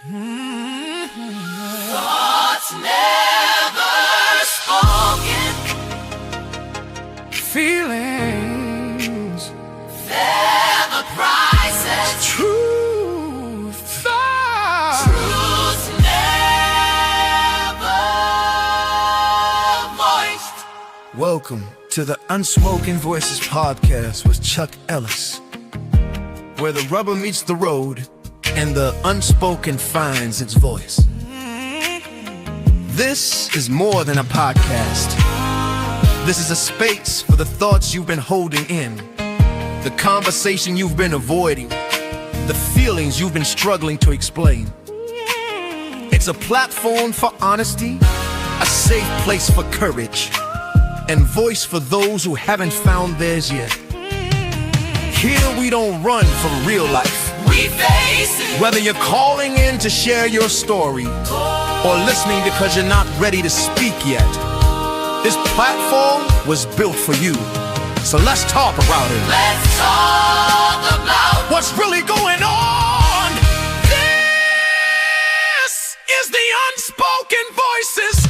Thoughts never spoken, feelings, never prices, truth, thoughts. truths never voiced. Welcome to the Unspoken Voices podcast with Chuck Ellis, where the rubber meets the road and the unspoken finds its voice. This is more than a podcast. This is a space for the thoughts you've been holding in, the conversation you've been avoiding, the feelings you've been struggling to explain. It's a platform for honesty, a safe place for courage, and voice for those who haven't found theirs yet. Here we don't run from real life. We face it. Whether you're calling in to share your story or listening because you're not ready to speak yet, this platform was built for you. So let's talk about it. Let's talk about What's really going on? This is the Unspoken Voices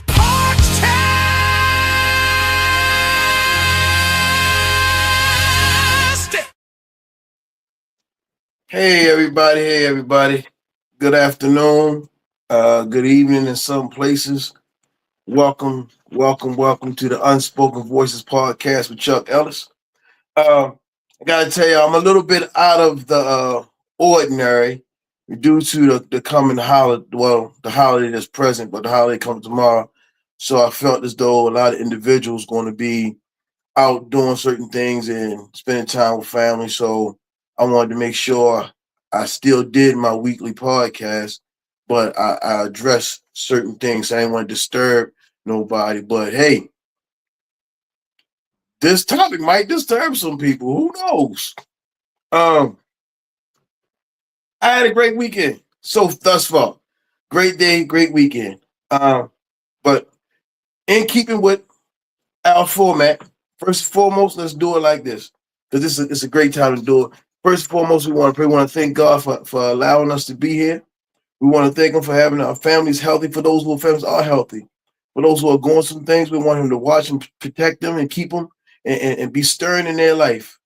podcast. Hey everybody. Good afternoon, good evening in some places. Welcome to the Unspoken Voices podcast with Chuck Ellis. I gotta tell you, I'm a little bit out of the ordinary due to the coming holiday. Well, the holiday that's present, but the holiday comes tomorrow. So I felt as though a lot of individuals going to be out doing certain things and spending time with family. So I wanted to make sure I still did my weekly podcast, but I addressed certain things. I didn't want to disturb nobody. But hey, this topic might disturb some people. Who knows? I had a great weekend. So thus far, great day, great weekend. But in keeping with our format, first and foremost, let's do it like this, because it's a great time to do it. First and foremost, we want to pray. We want to thank God for allowing us to be here. We want to thank Him for having our families healthy. For those whose families are healthy, for those who are going through some things, we want Him to watch and protect them and keep them and be stern in their life.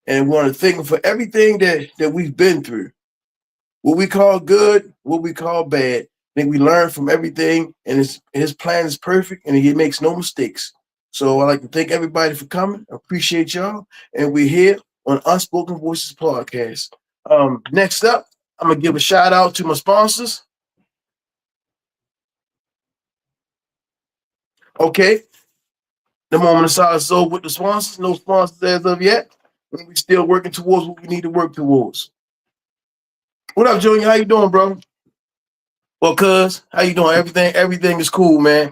And we want to thank Him for everything that we've been through. What we call good, what we call bad. I think we learn from everything, and His plan is perfect, and He makes no mistakes. So I'd like to thank everybody for coming. I appreciate y'all, and we're here on Unspoken Voices podcast. Next up, I'm gonna give a shout out to my sponsors. Okay, the moment of silence is over with the sponsors. No sponsors as of yet. We're still working towards what we need to work towards. What up, Junior? How you doing, bro? Well, cuz, how you doing? Everything is cool, man.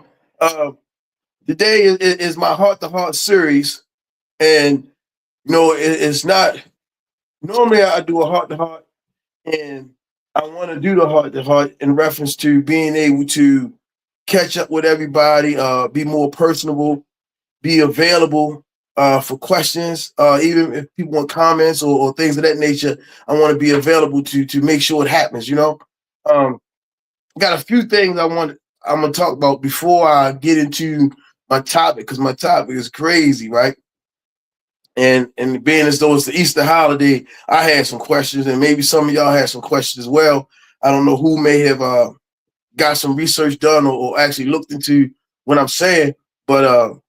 Today is my heart-to-heart series, and it's not. Normally, I do a heart-to-heart, and I want to do the heart-to-heart in reference to being able to catch up with everybody, be more personable, be available for questions, even if people want comments or things of that nature. I want to be available to make sure it happens. Got a few things I'm gonna talk about before I get into my topic, because my topic is crazy, right? And being as though it's the Easter holiday, I had some questions, and maybe some of y'all had some questions as well. I don't know who may have got some research done or actually looked into what I'm saying, but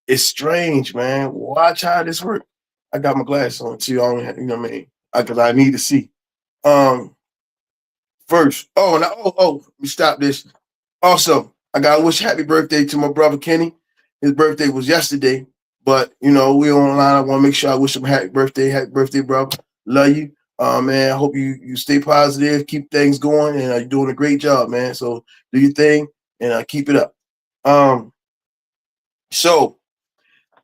it's strange, man. Watch how this works. I got my glasses on too. I don't have, you know what I mean? Because I need to see. First, let me stop this. Also, I got to wish happy birthday to my brother Kenny. His birthday was yesterday, but we online. I want to make sure I wish him happy birthday, brother. Love you, man. I hope you stay positive, keep things going, and you're doing a great job, man. So do your thing and keep it up. So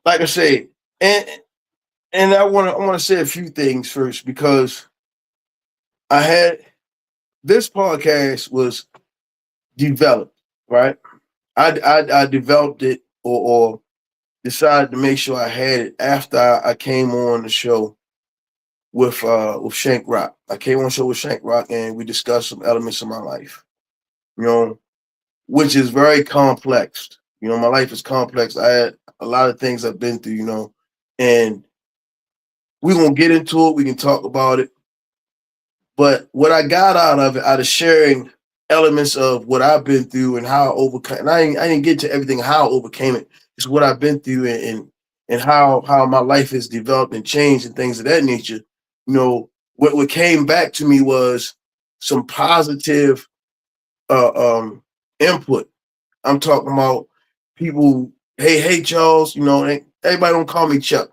like I say, and I want to say a few things first, because I had this podcast was developed, right? I developed it or decided to make sure I had it after I came on the show with Shank Rock. I came on a show with Shank Rock and we discussed some elements of my life, you know, which is very complex. My life is complex. I had a lot of things I've been through, and we're gonna get into it. We can talk about it. But what I got out of it, out of sharing elements of what I've been through and how I overcame, and I didn't get to everything how I overcame it. It's what I've been through and how my life has developed and changed and things of that nature. What came back to me was some positive input. I'm talking about people. Hey, Charles. Everybody don't call me Chuck.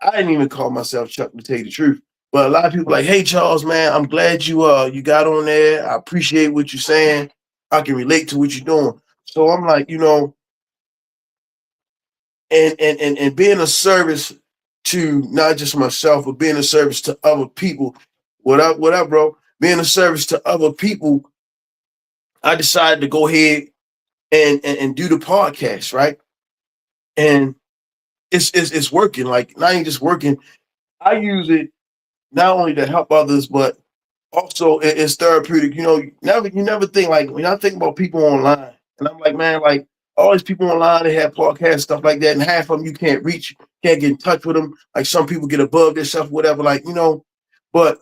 I didn't even call myself Chuck, to tell you the truth. But a lot of people like, hey, Charles, man, I'm glad you got on there. I appreciate what you're saying. I can relate to what you're doing. So I'm like, and being a service to not just myself, but being a service to other people. What up, bro? Being a service to other people, I decided to go ahead and do the podcast, right? And it's working. Like, not even just working. I use it not only to help others, but also it's therapeutic. You never think, like, when I think about people online, and I'm like, man, like, all these people online, they have podcasts, stuff like that, and half of them you can't reach, can't get in touch with them. Like, some people get above their stuff, whatever, like, but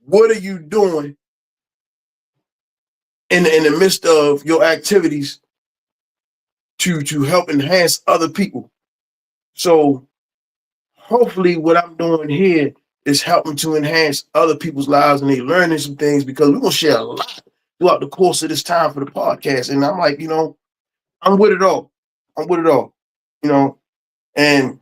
what are you doing in the midst of your activities to help enhance other people? So hopefully what I'm doing here is helping to enhance other people's lives and they learning some things, because we're gonna share a lot throughout the course of this time for the podcast. And I'm like, I'm with it all. I'm with it all. And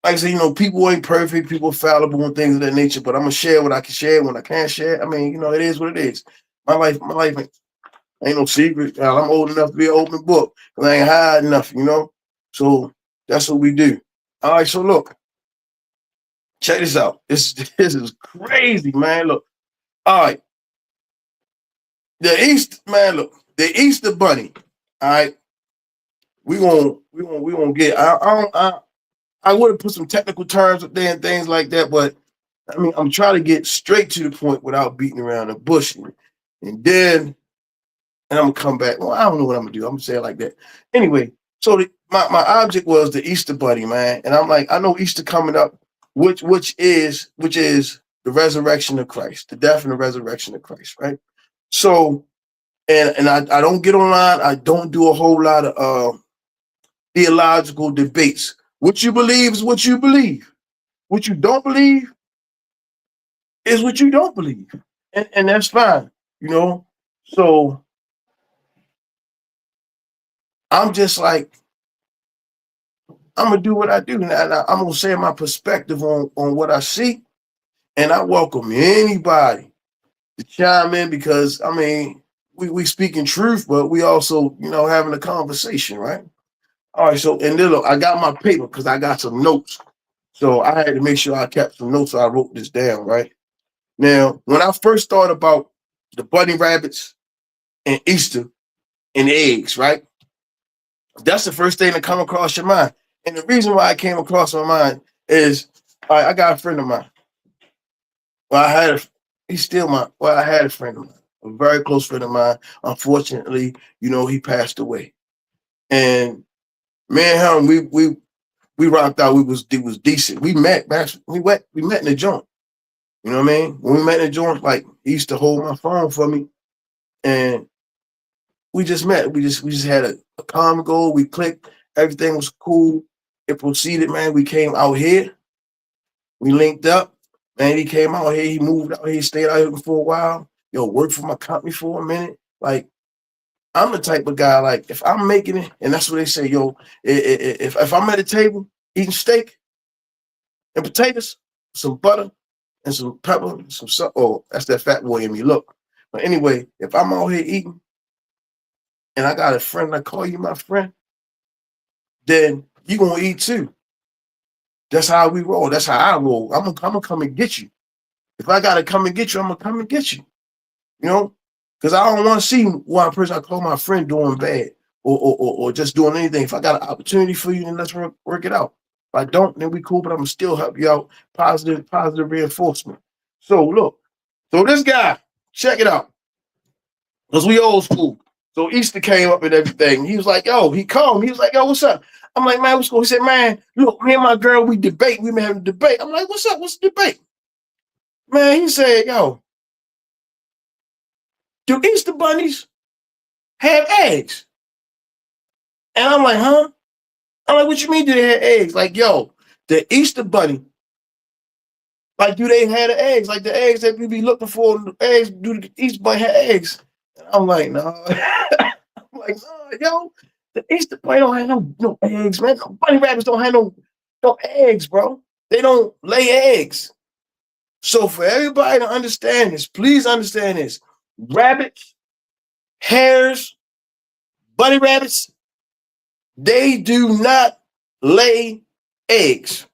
like I said, people ain't perfect, people are fallible and things of that nature, but I'm gonna share what I can share when I can't share. I mean, it is what it is. My life ain't no secret. I'm old enough to be an open book. I ain't hiding nothing. So that's what we do. All right, so look, check this out. This is crazy, man. Look, all right. The Easter Bunny. All right, we gonna get. I would have put some technical terms up there and things like that, but I mean, I'm trying to get straight to the point without beating around the bush, and I'm gonna come back. Well, I don't know what I'm gonna do. I'm gonna say it like that. Anyway, so my object was the Easter Bunny, man, and I'm like, I know Easter coming up, which is the resurrection of Christ, the death and the resurrection of Christ, right? So, and I don't get online. I don't do a whole lot of theological debates. What you believe is what you believe. What you don't believe is what you don't believe, and that's fine, So I'm just like, I'm gonna do what I do, and I'm gonna say my perspective on what I see, and I welcome anybody to chime in, because I mean, we speaking truth, but we also having a conversation, right? All right, so and then look, I got my paper because I got some notes, so I had to make sure I kept some notes. So I wrote this down, right? Now, when I first thought about the bunny rabbits and Easter and eggs, right? That's the first thing that come across your mind. And the reason why it came across my mind is, all right, I got a friend of mine. Well, I had a friend of mine, a very close friend of mine. Unfortunately, he passed away. And me and him, we rocked out. It was decent. We met in the joint. You know what I mean? When we met in the joint, like, he used to hold my phone for me, and we just met. We just had a common goal. We clicked. Everything was cool. It proceeded, man. We came out here. We linked up. Man, he came out here. He moved out here. Stayed out here for a while. Worked for my company for a minute. Like, I'm the type of guy, like, if I'm making it, and that's what they say, if I'm at a table eating steak and potatoes, some butter and some pepper, some salt. Oh, that's that fat boy in me. Look. But anyway, if I'm out here eating and I got a friend, I call you my friend, then you gonna eat too. That's how we roll. That's how I roll. I'm gonna come and get you. If I gotta come and get you, I'm gonna come and get you. Because I don't want to see one person I call my friend doing bad or just doing anything. If I got an opportunity for you, then let's work it out. If I don't, then we cool, but I'm gonna still help you out. Positive reinforcement. So look, so this guy, check it out. Because we old school. So Easter came up and everything. He was like, yo, he called me. He was like, yo, what's up? I'm like, man, what's going on? He said, man, look, me and my girl, we debate. We been having a debate. I'm like, what's up? What's the debate? Man, he said, yo, do Easter bunnies have eggs? And I'm like, huh? I'm like, what you mean do they have eggs? Like, yo, the Easter bunny, like, do they have the eggs? Like the eggs that we be looking for, the eggs, do the Easter bunny have eggs? And I'm like, no. I'm like, no, yo, the Easter bunny don't have no eggs, man. Bunny rabbits don't have no eggs, bro. They don't lay eggs. So for everybody to understand this, please understand this. Rabbits, hares, bunny rabbits, they do not lay eggs.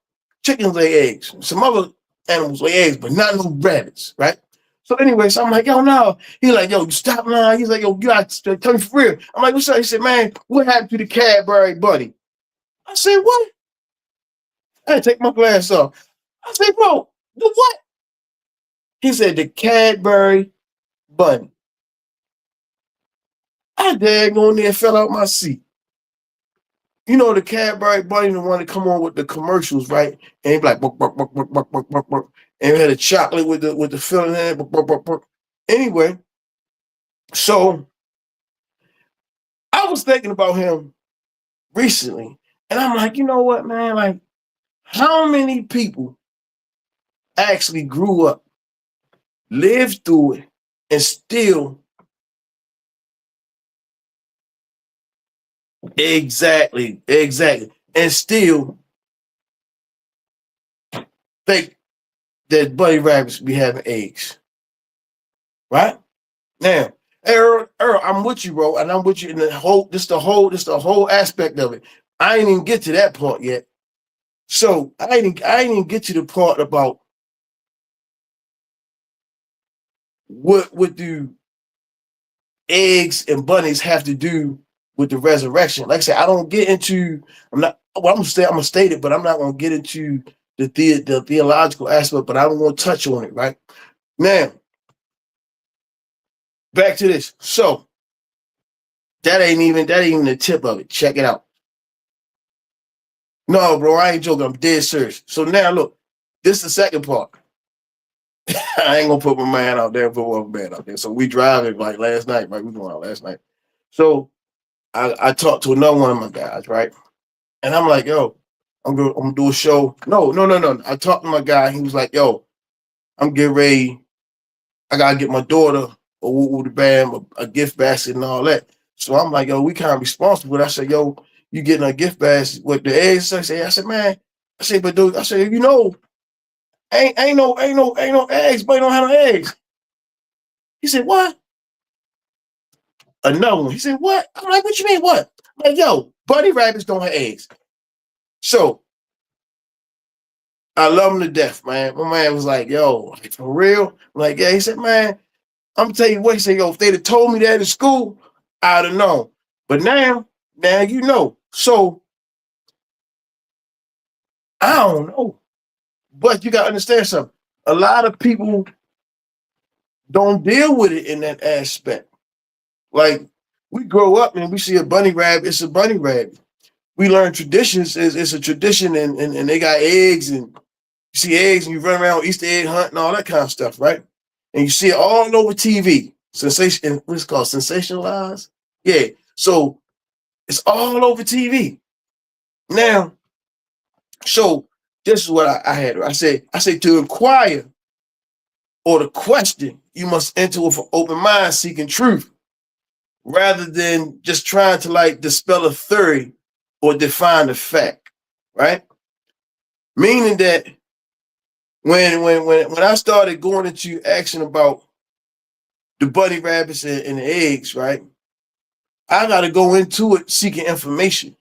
Chickens lay eggs. Some other animals lay eggs, but not no rabbits, right? So anyway, so I'm like, yo, no. He's like, yo, stop lying. He's like, yo, you got to tell me for real. I'm like, what's up? He said, man, what happened to the Cadbury bunny? I said, what? I had to take my glass off. I said, bro, the what? He said, the Cadbury bunny. I daggone on there and fell out my seat. You know the Cadbury bunny, the one that come on with the commercials, right? And he be like, buck, buck, buck, buck, buck, buck, buck, buck. And we had a chocolate with the filling in it. Buck, buck, buck, buck. Anyway, so I was thinking about him recently, and I'm like, you know what, man? Like, how many people actually grew up, lived through it, and still exactly, and still think that bunny rabbits be having eggs, right? Now, Earl, I'm with you, bro, and I'm with you in the whole. This the whole aspect of it. I ain't even get to that part yet. So I ain't even get to the part about what do eggs and bunnies have to do with the resurrection. Like I said, I don't get into. I'm not. Well, I'm gonna state it, but I'm not gonna get into the theological aspect. But I don't want to touch on it. Right now, back to this. So that ain't even the tip of it. Check it out. No, bro, I ain't joking. I'm dead serious. So now look, this is the second part. I ain't gonna put my man out there, put one man out there. So we driving like last night, right? We going out last night. So I talked to another one of my guys, right? And I'm like, yo, I'm gonna do a show. No. I talked to my guy. He was like, yo, I'm getting ready. I gotta get my daughter a woo the band, a gift basket and all that. So I'm like, yo, we kind of responsible. I said, yo, you getting a gift basket with the eggs? I said, man, I said, but dude, I said, you know, ain't no eggs, but don't have no eggs. He said, what? Another one. He said, what? I'm like, what you mean, what? I'm like, yo, bunny rabbits don't have eggs. So I love him to death, man. My man was like, yo, like, for real? I'm like, yeah. He said, man, I'm gonna tell you what. He said, yo, if they'd have told me that in school, I'd have known. But now you know. So I don't know. But you gotta understand something. A lot of people don't deal with it in that aspect. Like we grow up and we see a bunny rabbit, it's a bunny rabbit. We learn traditions, it's a tradition, and they got eggs, and you see eggs and you run around Easter egg hunt and all that kind of stuff, right? And you see it all over TV. Sensation, what's it called? Sensationalized? Yeah. So it's all over TV. Now, so this is what I had. I say to inquire or to question, you must enter with an open mind, seeking truth, rather than just trying to like dispel a theory or define a fact, right? Meaning that when I started going into action about the bunny rabbits and the eggs, right? I got to go into it seeking information.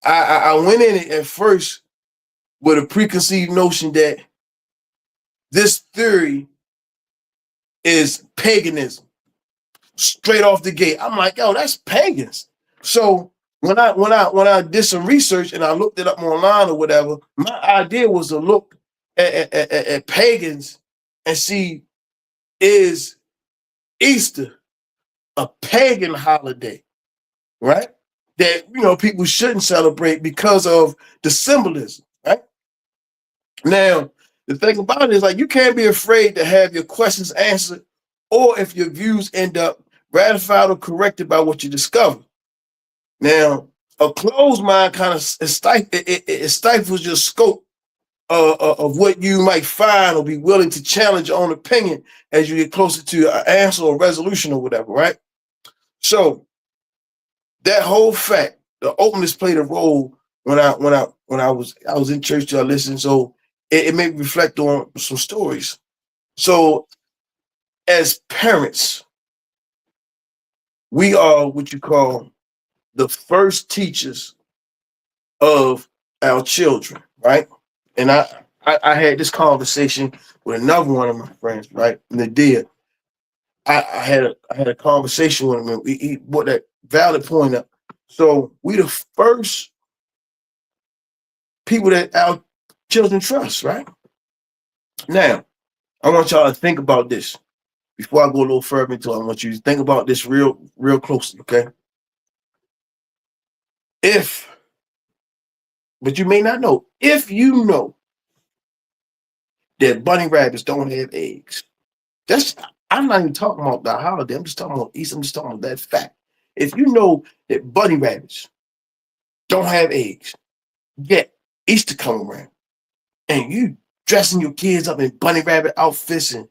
I went in it at first with a preconceived notion that this theory is paganism straight off the gate. I'm like, yo, that's pagans. So When I did some research and I looked it up online or whatever, my idea was to look at pagans and see, is Easter a pagan holiday, right? That people shouldn't celebrate because of the symbolism, right? Now, the thing about it is, like, you can't be afraid to have your questions answered, or if your views end up ratified or corrected by what you discover. Now, a closed mind kind of it stifles your scope of what you might find or be willing to challenge your own opinion as you get closer to an answer or resolution or whatever, right? So that whole fact, the openness played a role when I was in church to listen. So it made me reflect on some stories. So as parents, we are what you call the first teachers of our children, right? And I had this conversation with another one of my friends, right? Nadia. I had a conversation with him, and he brought that valid point up. So we the first people that our children trust, right? Now, I want y'all to think about this before I go a little further into it. I want you to think about this real closely, okay? If, but you may not know, if you know that bunny rabbits don't have eggs, that's I'm not even talking about the holiday. I'm just talking about Easter. I'm just talking about that fact. If you know that bunny rabbits don't have eggs, yet Easter come around, and you dressing your kids up in bunny rabbit outfits, and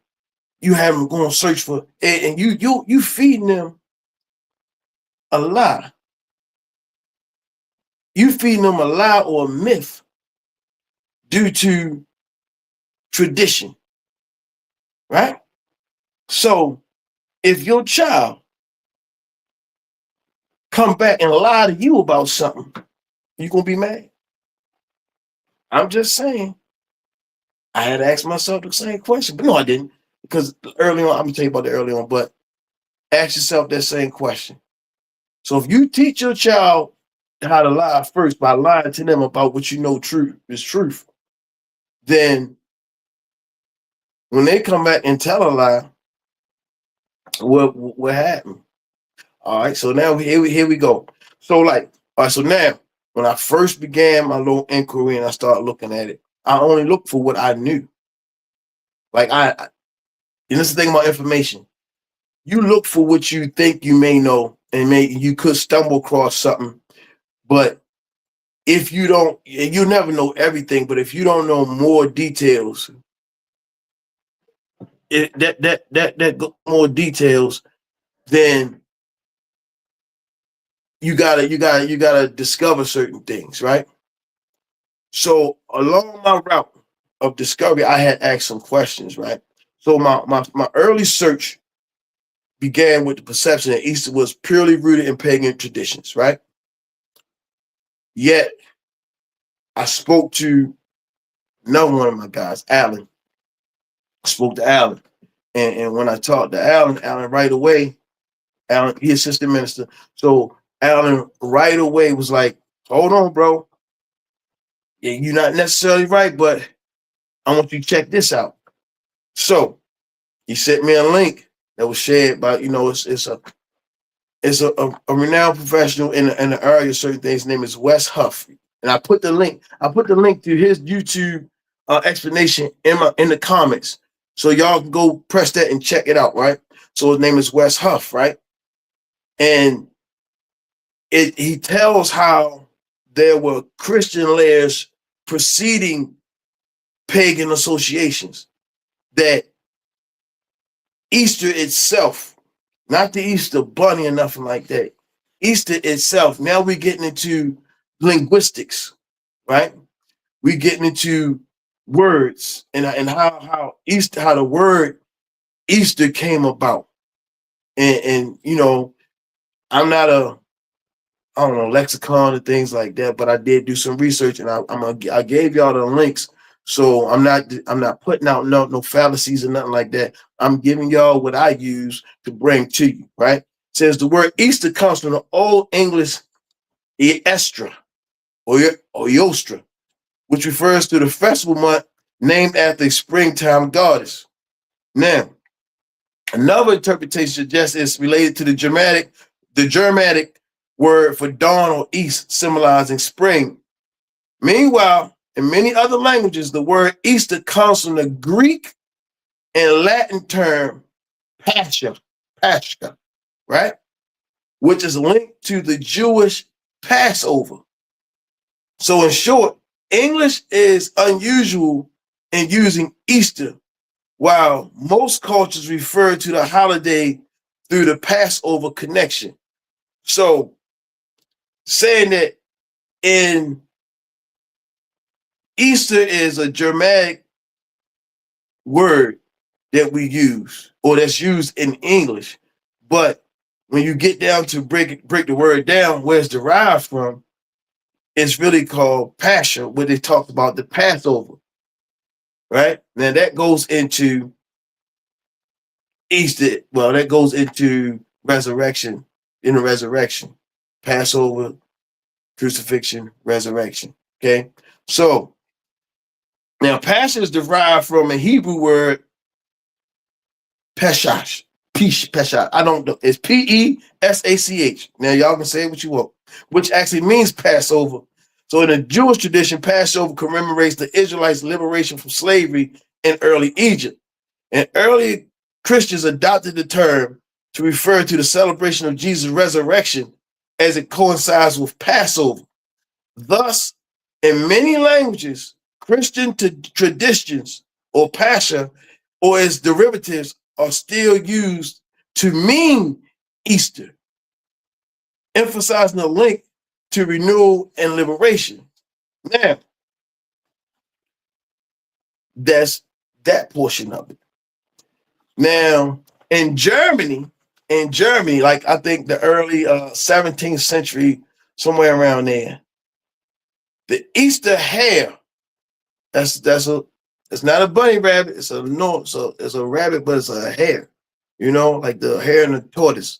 you have them going search for egg, and you feeding them a lie. You feeding them a lie or a myth due to tradition, right? So if your child come back and lie to you about something, you gonna be mad. I'm just saying. I had to ask myself the same question, but no, I didn't, because early on, I'm gonna tell you about the early on, but ask yourself that same question. So if you teach your child how to lie first by lying to them about what you know is truth, then when they come back and tell a lie, what happened? All right, so now here we go. So like, all right, so now when I first began my little inquiry and I started looking at it, I only looked for what I knew. Like and this is the thing about information. You look for what you think you may know, and you could stumble across something. But if you don't, you never know everything. But if you don't know more details, more details, then you gotta discover certain things, right? So along my route of discovery, I had asked some questions, right? So my early search began with the perception that Easter was purely rooted in pagan traditions, right? Yet I spoke to another one of my guys, Alan. I spoke to Alan. And when I talked to Alan right away, Alan, he assistant minister. So Alan right away was like, hold on, bro. Yeah, you're not necessarily right, but I want you to check this out. So he sent me a link that was shared by, it's a renowned professional in the area of certain things. His name is Wes Huff. And I put the link to his YouTube explanation in the comments. So y'all can go press that and check it out, right? So his name is Wes Huff, right? And he tells how there were Christian layers preceding pagan associations, that Easter itself, not the Easter bunny or nothing like that, Easter itself, now we're getting into linguistics, right? We're getting into words and how the word Easter came about. And I'm not I don't know, lexicon and things like that, but I did do some research, and I gave y'all the links. So I'm not putting out no fallacies or nothing like that. I'm giving y'all what I use to bring to you, right? It says the word Easter comes from the Old English Estra or Yostra, which refers to the festival month named after a springtime goddess. Now, another interpretation suggests it's related to the Germanic word for dawn or east, symbolizing spring. Meanwhile, in many other languages, the word Easter comes from the Greek and Latin term Pascha, right? Which is linked to the Jewish Passover. So, in short, English is unusual in using Easter, while most cultures refer to the holiday through the Passover connection. So, saying that in Easter is a Germanic word that we use, or that's used in English, but when you get down to break the word down, where it's derived from, it's really called Pascha, where they talk about the Passover, right? Now that goes into Easter. Well, that goes into resurrection. In the resurrection, Passover, crucifixion, resurrection. Okay, so now Pascha is derived from a Hebrew word Peshash. Peshash. I don't know. It's Pesach. Now y'all can say what you want, which actually means Passover. So in the Jewish tradition, Passover commemorates the Israelites' liberation from slavery in early Egypt. And early Christians adopted the term to refer to the celebration of Jesus' resurrection as it coincides with Passover. Thus, in many languages, Christian traditions or Pascha or its derivatives are still used to mean Easter, emphasizing the link to renewal and liberation. Now, that's that portion of it. Now, in Germany, like I think the early 17th century, somewhere around there, the Easter hare, that's it's not a bunny rabbit, it's a no, so it's a rabbit, but it's a hare. You know, like the hare and the tortoise,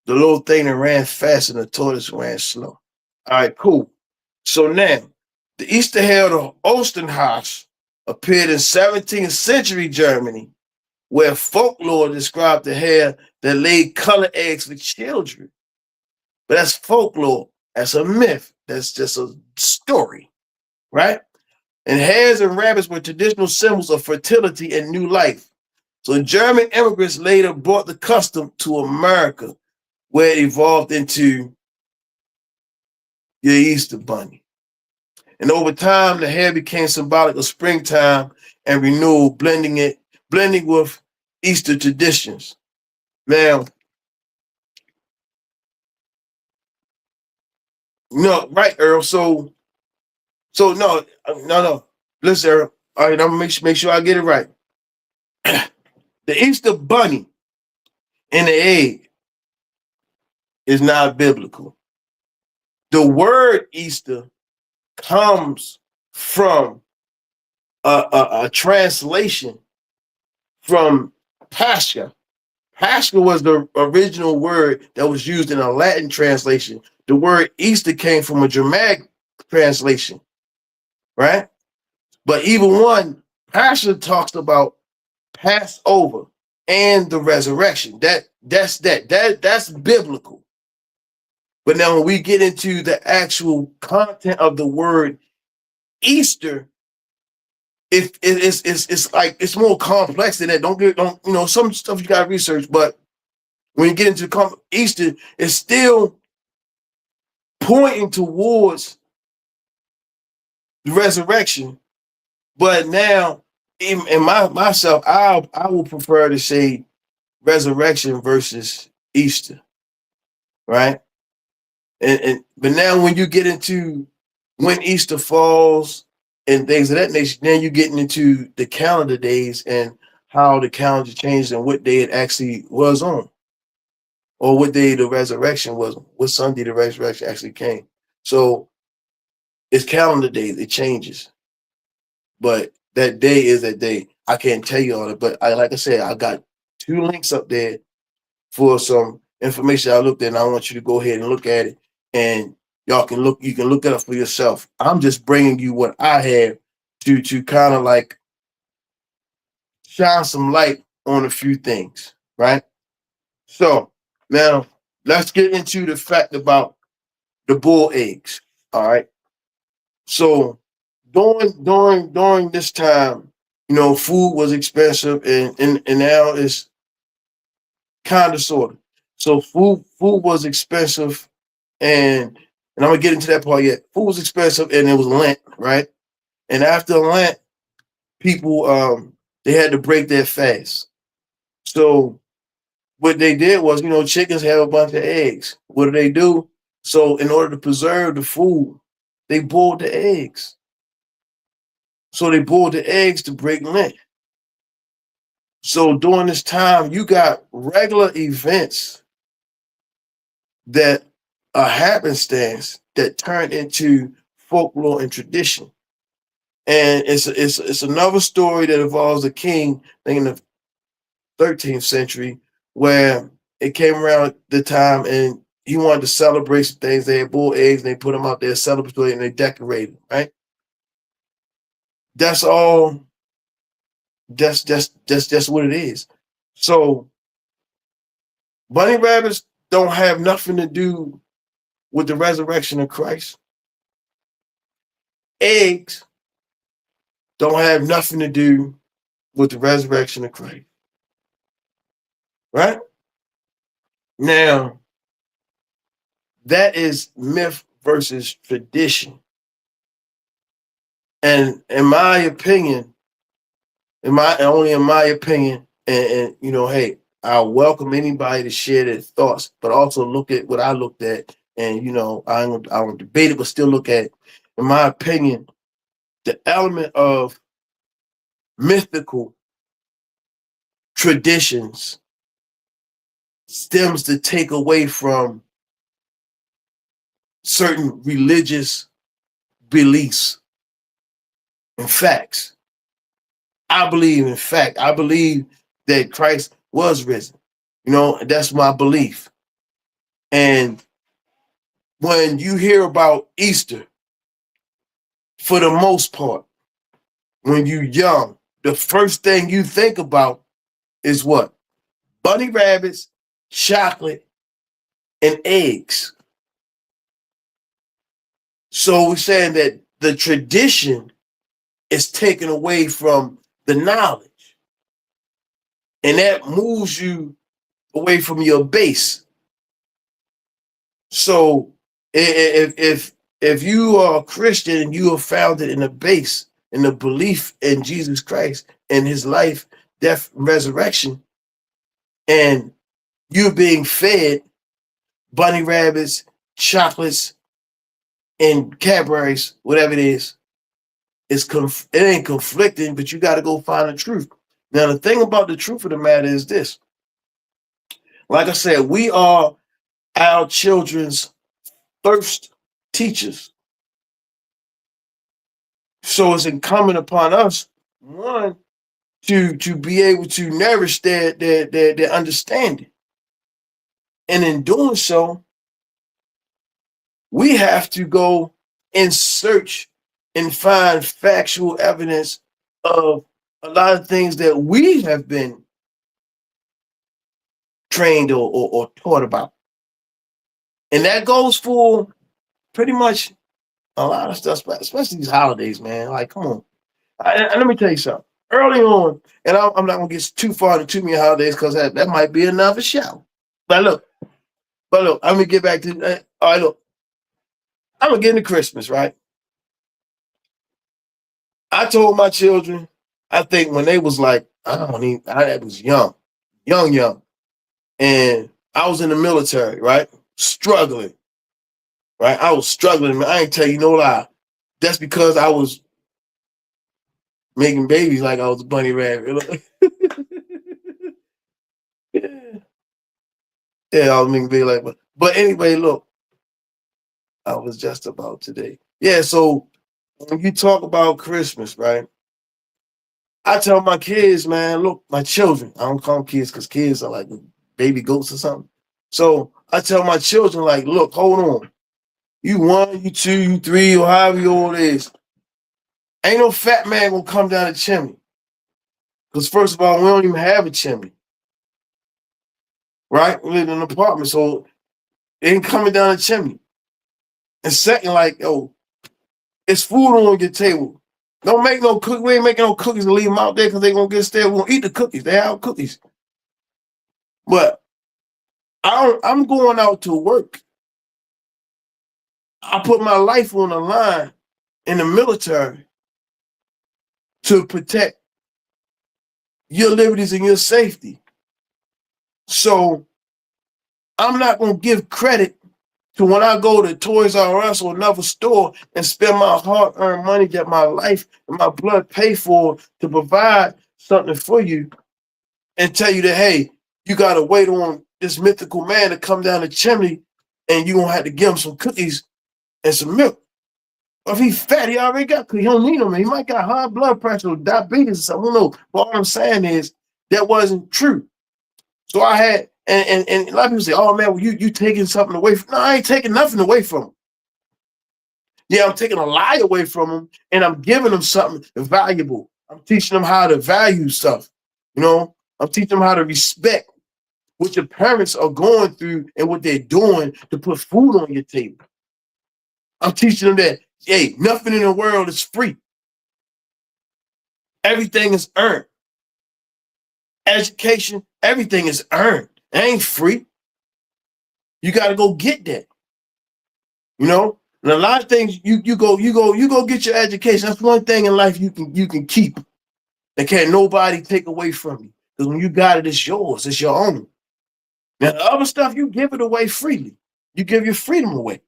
the little thing that ran fast and the tortoise ran slow. All right, cool. So now, the Easter hare, the Osterhase, appeared in 17th century Germany, where folklore described the hare that laid colored eggs for children. But that's folklore. That's a myth. That's just a story, right? And hares and rabbits were traditional symbols of fertility and new life. So German immigrants later brought the custom to America, where it evolved into your Easter bunny. And over time, the hare became symbolic of springtime and renewal, blending with Easter traditions. Now, no, right, Earl. So no. Listen, Earl. All right, I'm gonna make sure I get it right. The Easter bunny and the egg is not biblical. The word Easter comes from a translation from Pascha. Pascha was the original word that was used in a Latin translation. The word Easter came from a Germanic translation, right? But even one, Pascha talks about Passover and the resurrection. That's biblical. But now when we get into the actual content of the word Easter, it's like it's more complex than that. Don't some stuff you gotta research, but when you get into Easter, it's still pointing towards the resurrection. But now, in myself, I will prefer to say resurrection versus Easter, right? And but now when you get into when Easter falls and things of that nature, then you're getting into the calendar days and how the calendar changed and what day it actually was on, or what day the resurrection was, what Sunday the resurrection actually came. So it's calendar days, it changes. But that day is that day. I can't tell you all that, but like I said, I got 2 links up there for some information I looked at, and I want you to go ahead and look at it. And You can look it up for yourself. I'm just bringing you what I have to kind of like shine some light on a few things, right? So now let's get into the fact about the bull eggs. All right. So during this time, food was expensive and now it's kind of sort of. So food was expensive and I'm gonna get into that part yet. Food was expensive and it was Lent, right? And after Lent, people they had to break their fast. So what they did was, chickens have a bunch of eggs. What do? So in order to preserve the food, they boiled the eggs. So they boiled the eggs to break Lent. So during this time, you got regular events that are happenstance that turned into folklore and tradition. And it's another story that involves a king, I think in the 13th century, where it came around the time and he wanted to celebrate some things. They had bull eggs and they put them out there celebratory and they decorated, right? That's all. That's what it is. So bunny rabbits don't have nothing to do with the resurrection of Christ. Eggs don't have nothing to do with the resurrection of Christ. Right? Now, that is myth versus tradition. And in my opinion, in my opinion, and hey, I welcome anybody to share their thoughts, but also look at what I looked at, and I don't debate it, but still look at it. In my opinion, the element of mythical traditions stems to take away from certain religious beliefs and facts. I believe in fact. I believe that Christ was risen. That's my belief. And when you hear about Easter, for the most part, when you're young, the first thing you think about is what? Bunny rabbits, chocolate, and eggs. So we're saying that the tradition is taken away from the knowledge. And that moves you away from your base. So if you are a Christian and you are founded in a base, in the belief in Jesus Christ and his life, death, and resurrection, and you're being fed bunny rabbits, chocolates, and Cadbury's, whatever it is, it ain't conflicting, but you got to go find the truth. Now, the thing about the truth of the matter is this. Like I said, we are our children's first teachers. So it's incumbent upon us, one, to be able to nourish their understanding. And in doing so, we have to go and search and find factual evidence of a lot of things that we have been trained or taught about. And that goes for pretty much a lot of stuff, especially these holidays, man. Like, come on. And let me tell you something. Early on, and I'm not going to get too far into too many holidays because that might be another show. But look, I'm going to get back to, all right, look. I'm going to get into Christmas, right? I told my children, I think when they was like, I was young, and I was in the military, right? Struggling, right? I was struggling, man. I ain't tell you no lie. That's because I was making babies like I was a bunny rabbit. Yeah, I was making babies like, but anyway, look, I was just about today. Yeah, so when you talk about Christmas, right? I tell my kids, man, look, my children, I don't call them kids because kids are like baby goats or something. So I tell my children, like, look, hold on. You one, you two, you three, or however you old is. Ain't no fat man gonna come down the chimney. Because first of all, we don't even have a chimney. Right? We live in an apartment, so it ain't coming down the chimney. And second, like, yo, it's food on your table. Don't make no cook. We ain't making no cookies and leave them out there because they gonna get stale. We gonna eat the cookies. They have cookies. But I'm going out to work. I put my life on the line in the military to protect your liberties and your safety. So I'm not gonna give credit to when I go to Toys R Us or another store and spend my hard-earned money that my life and my blood pay for to provide something for you and tell you that, hey, you got to wait on this mythical man to come down the chimney and you're going to have to give him some cookies and some milk. If he's fat, he already got cookies. He don't need them. He might got high blood pressure or diabetes or something. I don't know. But all I'm saying is that wasn't true. So I had, and a lot of people say, oh, man, well, you taking something away from. No, I ain't taking nothing away from him. Yeah, I'm taking a lie away from him, and I'm giving them something valuable. I'm teaching them how to value stuff. You know, I'm teaching them how to respect what your parents are going through and what they're doing to put food on your table. I'm teaching them that, hey, nothing in the world is free. Everything is earned. Education, everything is earned. It ain't free. You got to go get that. You know, and a lot of things you go get your education. That's one thing in life you can keep and can't nobody take away from you. Because when you got it, it's yours. It's your own. Now the other stuff you give it away freely. You give your freedom away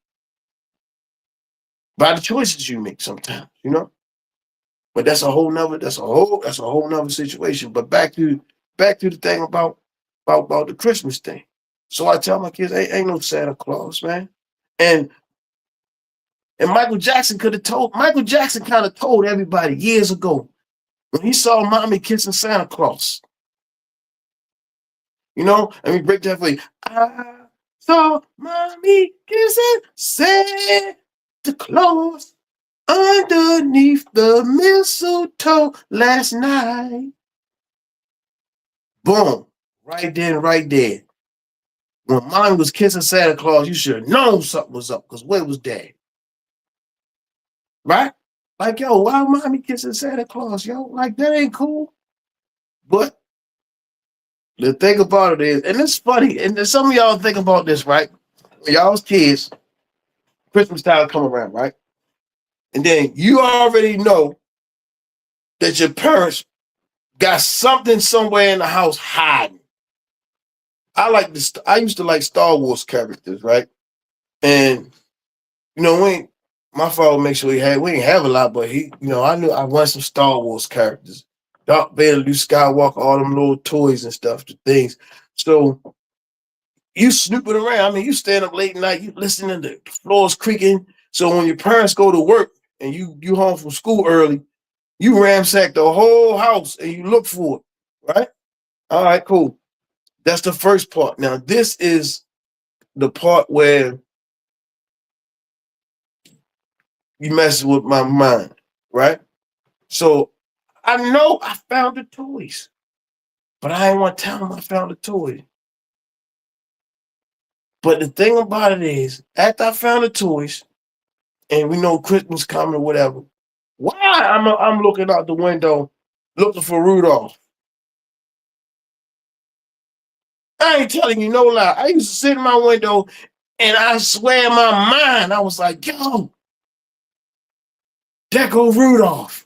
by the choices you make sometimes. You know, but that's a whole nother situation. But back to the thing about the Christmas thing. So I tell my kids, ain't no Santa Claus, man. And Michael Jackson kind of told everybody years ago when he saw mommy kissing Santa Claus. You know, let me break that for you. I saw mommy kissing Santa Claus underneath the mistletoe last night. Boom. Right then, right there. When mommy was kissing Santa Claus, you should have known something was up, because where was dad? Right? Like, yo, why mommy kissing Santa Claus, yo? Like, that ain't cool. But the thing about it is, and it's funny, and some of y'all think about this, right? When y'all's kids, Christmas time come around, right? And then you already know that your parents got something somewhere in the house hiding. I used to like Star Wars characters, right? And you know, my father make sure we didn't have a lot, but I knew I wanted some Star Wars characters. Darth Vader, Luke Skywalker, all them little toys and stuff, the things. So you snooping around. I mean, you stand up late at night, you listening to the floors creaking. So when your parents go to work and you home from school early, you ransack the whole house and you look for it, right? All right, cool. That's the first part. Now, this is the part where you mess with my mind, right? So I know I found the toys, but I ain't want to tell them I found the toys. But the thing about it is, after I found the toys, and we know Christmas coming or whatever, why I'm looking out the window looking for Rudolph? I ain't telling you no lie. I used to sit in my window, and I swear in my mind, I was like, yo, there go Rudolph.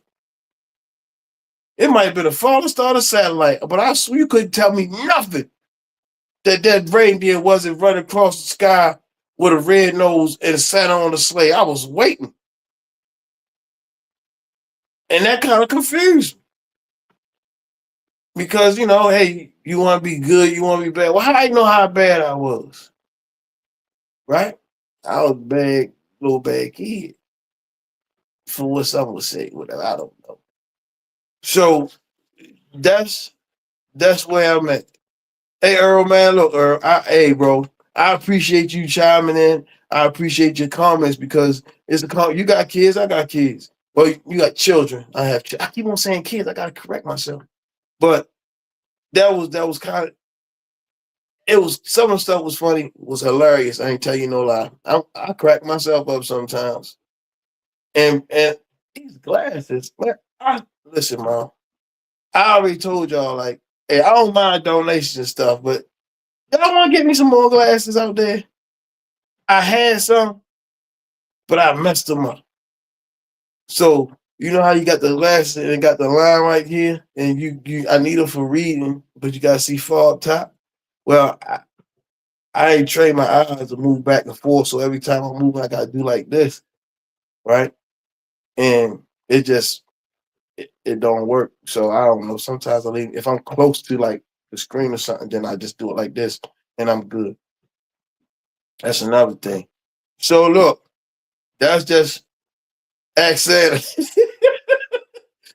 It might have been a falling star or satellite, but I swear you couldn't tell me nothing that reindeer wasn't running across the sky with a red nose and sat on the sleigh. I was waiting. And that kind of confused me. Because, hey, you want to be good, you want to be bad. Well, how do you know how bad I was? Right? I was a little bad kid. For what someone would say, whatever, I don't know. So that's where I'm at. Hey, Earl, man, look, Earl, hey, bro, I appreciate you chiming in. I appreciate your comments because it's you got kids, I got kids. Well, you got children. I keep on saying kids. I gotta correct myself. But that was kind of it was some of the stuff was funny, was hilarious. I ain't tell you no lie. I crack myself up sometimes. And these glasses, man. Listen, mom. I already told y'all like, hey, I don't mind donations and stuff, but y'all want to get me some more glasses out there? I had some, but I messed them up. So you know how you got the glasses and it got the line right here, and you I need them for reading, but you gotta see far up top. Well, I ain't trained my eyes to move back and forth, so every time I move, I gotta do like this, right? And it just it don't work. So I don't know. Sometimes I leave if I'm close to like the screen or something, then I just do it like this, and I'm good. That's another thing. So look, that's just accent.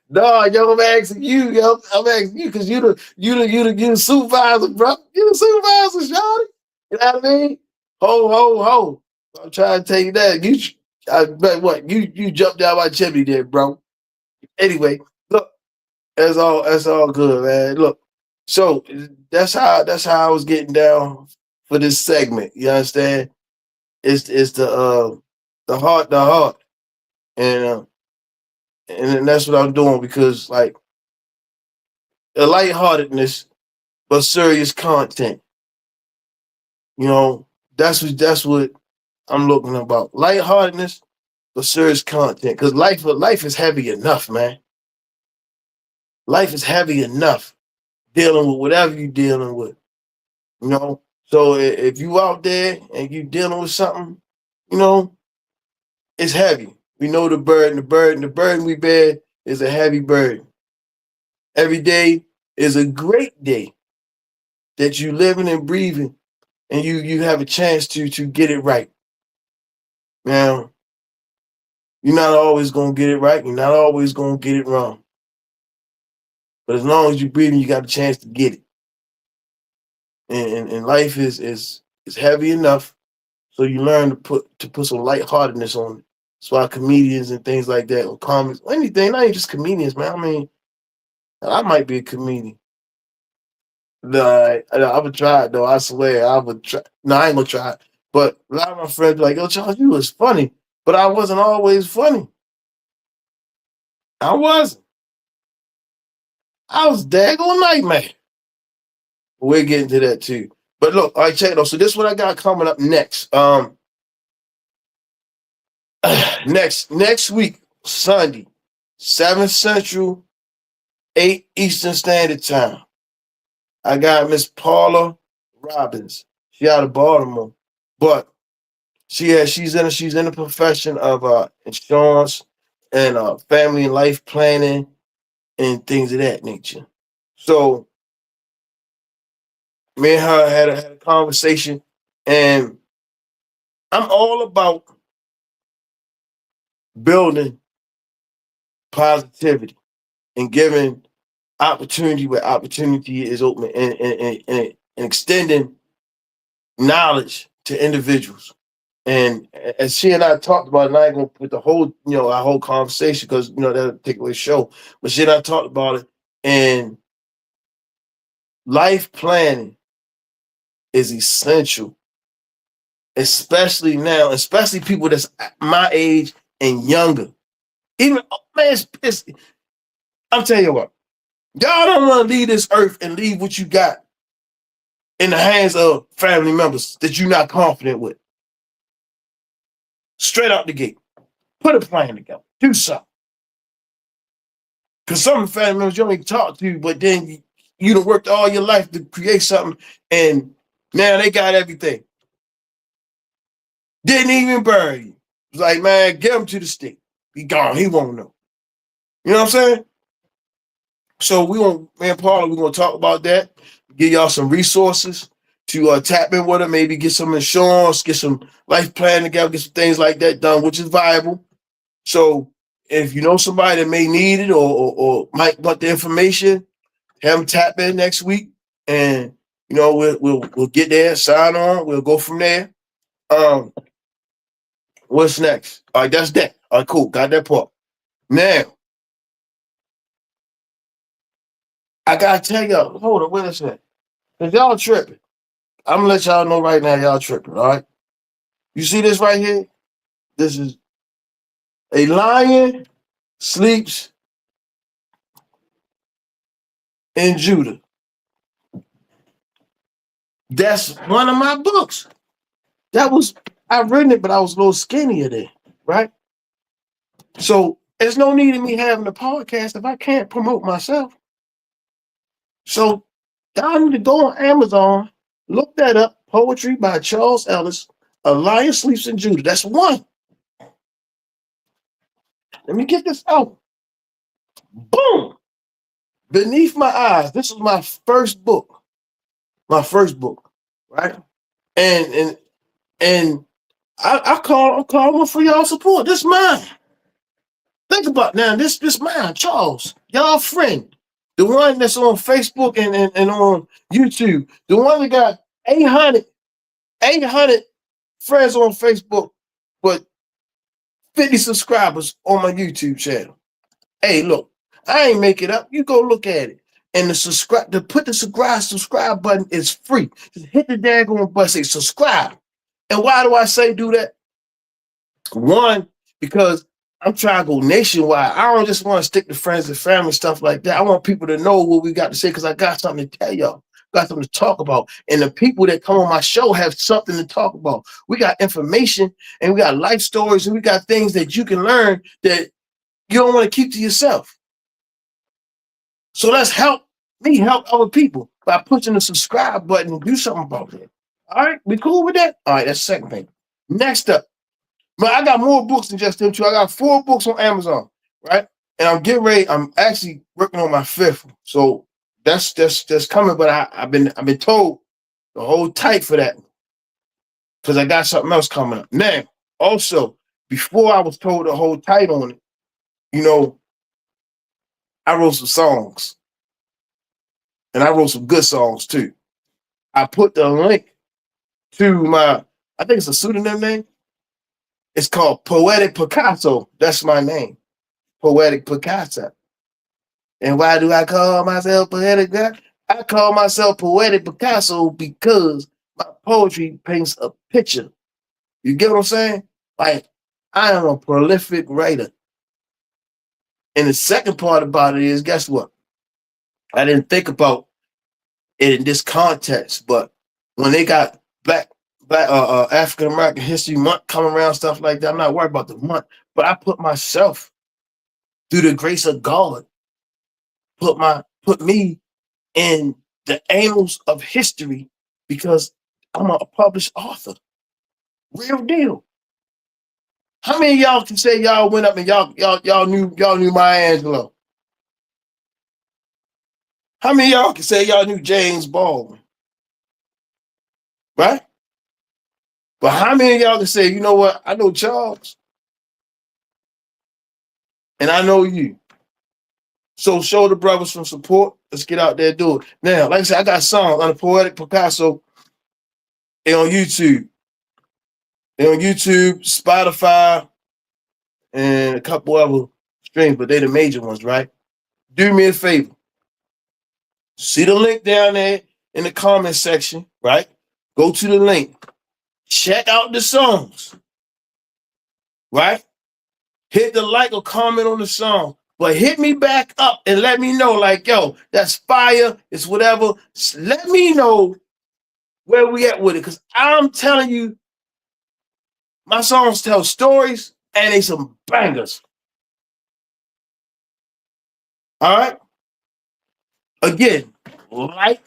No, yo, I'm asking you, yo. I'm asking you because you the supervisor, bro. You the supervisor, Shawty. You know what I mean? Ho, ho, ho. I'm trying to tell you that. I bet what you jumped down my chimney there, bro. Anyway, look, that's all good, man. Look, so that's how I was getting down for this segment. You understand? It's the heart, and and that's what I'm doing because like a lightheartedness but serious content. You know, that's what I'm looking about. Lightheartedness but serious content. Because life is heavy enough, man. Life is heavy enough dealing with whatever you're dealing with. You know, so if you out there and you dealing with something, you know, it's heavy. We know the burden we bear is a heavy burden. Every day is a great day that you living and breathing, and you have a chance to get it right. Now, you're not always gonna get it right. You're not always gonna get it wrong. But as long as you're breathing, you got a chance to get it. And life is heavy enough, so you learn to put some lightheartedness on it. That's why comedians and things like that, or comics, anything, not even just comedians, man. I mean, I might be a comedian. No, I would try it though. I swear, I would try. No, I ain't gonna try it. But a lot of my friends be like, "Yo, Charles, you was funny," but I wasn't always funny. I wasn't. I was daggone nightmare. We're getting to that too. But look, all right, check it out. So this is what I got coming up next. Next week, Sunday, 7 Central, 8 Eastern Standard Time. I got Miss Paula Robbins. She out of Baltimore, but she's in the profession of insurance and family and life planning and things of that nature. So me and her had a conversation, and I'm all about building positivity and giving opportunity where opportunity is open, and extending knowledge to individuals. And as she and I talked about it, and I ain't gonna put the whole, our whole conversation because that'll take away the show. But she and I talked about it, and life planning is essential, especially now, especially people that's my age and younger. Even man, I'm telling you what, y'all don't want to leave this earth and leave what you got in the hands of family members that you're not confident with. Straight out the gate, put a plan together, do something. Because some family members you don't even talk to, but then you done worked all your life to create something, and now they got everything. Didn't even bury you. It's like, man, get him to the stick. He gone. He won't know. You know what I'm saying? So me and Paula, we're gonna talk about that. Give y'all some resources to tap in with her. Maybe get some insurance, get some life plan together, get some things like that done, which is viable. So if you know somebody that may need it or might want the information, have them tap in next week, and we'll get there, sign on, we'll go from there. Um, What's next? All right, that's that. All right, cool. Got that part. Now, I gotta tell y'all, hold on, wait a second. Cause y'all tripping. I'm gonna let y'all know right now, y'all tripping, all right? You see this right here? This is a lion sleeps in Judah. That's one of my books. I've written it, but I was a little skinnier then, right? So there's no need in me having a podcast if I can't promote myself. So y'all need to go on Amazon, look that up. Poetry by Charles Ellis. A Lion Sleeps in Judah. That's one. Let me get this out. Boom. Beneath My Eyes. This is my first book. My first book, right? And I'm calling for y'all support. This mine. Think about now. This mine, Charles. Y'all friend. The one that's on Facebook and on YouTube. The one that got 800 friends on Facebook, but 50 subscribers on my YouTube channel. Hey, look, I ain't make it up. You go look at it. And put the subscribe button is free. Just hit the daggone button, say subscribe. And why do I say do that? One, because I'm trying to go nationwide. I don't just want to stick to friends and family, stuff like that. I want people to know what we got to say because I got something to tell y'all. Got something to talk about. And the people that come on my show have something to talk about. We got information and we got life stories and we got things that you can learn that you don't want to keep to yourself. So let's help me help other people by pushing the subscribe button and do something about it. All right, we cool with that? All right, that's the second thing. Next up, but I got more books than just them two. I got 4 books on Amazon, right? And I'm getting ready. I'm actually working on my 5th one. So that's coming. But I've been told to hold tight for that because I got something else coming up. Now, also, before I was told to hold tight on it, you know, I wrote some songs. And I wrote some good songs too. I put the link to I think it's a pseudonym name. It's called Poetic Picasso. That's my name. Poetic Picasso. And why do I call myself Poetic? I call myself Poetic Picasso because my poetry paints a picture. You get what I'm saying? Like, I am a prolific writer. And the second part about it is, guess what? I didn't think about it in this context, but when they got Black African American History Month coming around, stuff like that, I'm not worried about the month, but I put myself through the grace of God, put me in the annals of history because I'm a published author. Real deal. How many of y'all can say y'all went up and y'all knew Maya Angelou? How many of y'all can say y'all knew James Baldwin? Right? But how many of y'all can say, you know what? I know Charles. And I know you. So show the brothers some support. Let's get out there and do it. Now, like I said, I got songs on the Poetic Picasso. They're on YouTube. They're on YouTube, Spotify, and a couple other streams, but they're the major ones, right? Do me a favor. See the link down there in the comment section, right? Go to the link. Check out the songs, right? Hit the like or comment on the song, but hit me back up and let me know, like, yo, that's fire, it's whatever. Let me know where we at with it, because I'm telling you, my songs tell stories and they some bangers. All right? Again, like,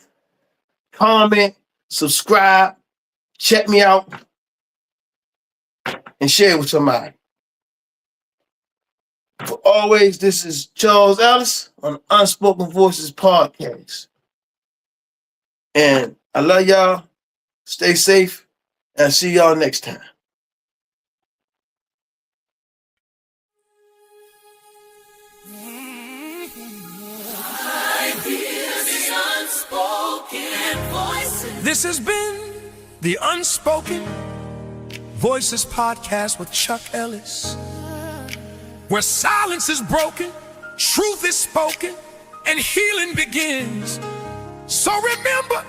comment, subscribe, check me out, and share it with somebody. For always, this is Charles Ellis on Unspoken Voices Podcast. And I love y'all. Stay safe. And I'll see y'all next time. Unspoken voices. This has been the Unspoken Voices Podcast with Chuck Ellis, where silence is broken, truth is spoken, and healing begins. So remember,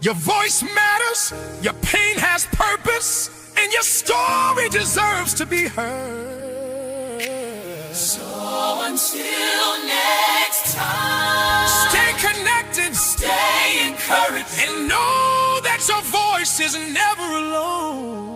your voice matters, your pain has purpose, and your story deserves to be heard. So until next time, Stay connected, stay encouraged. and know that your voice is never alone.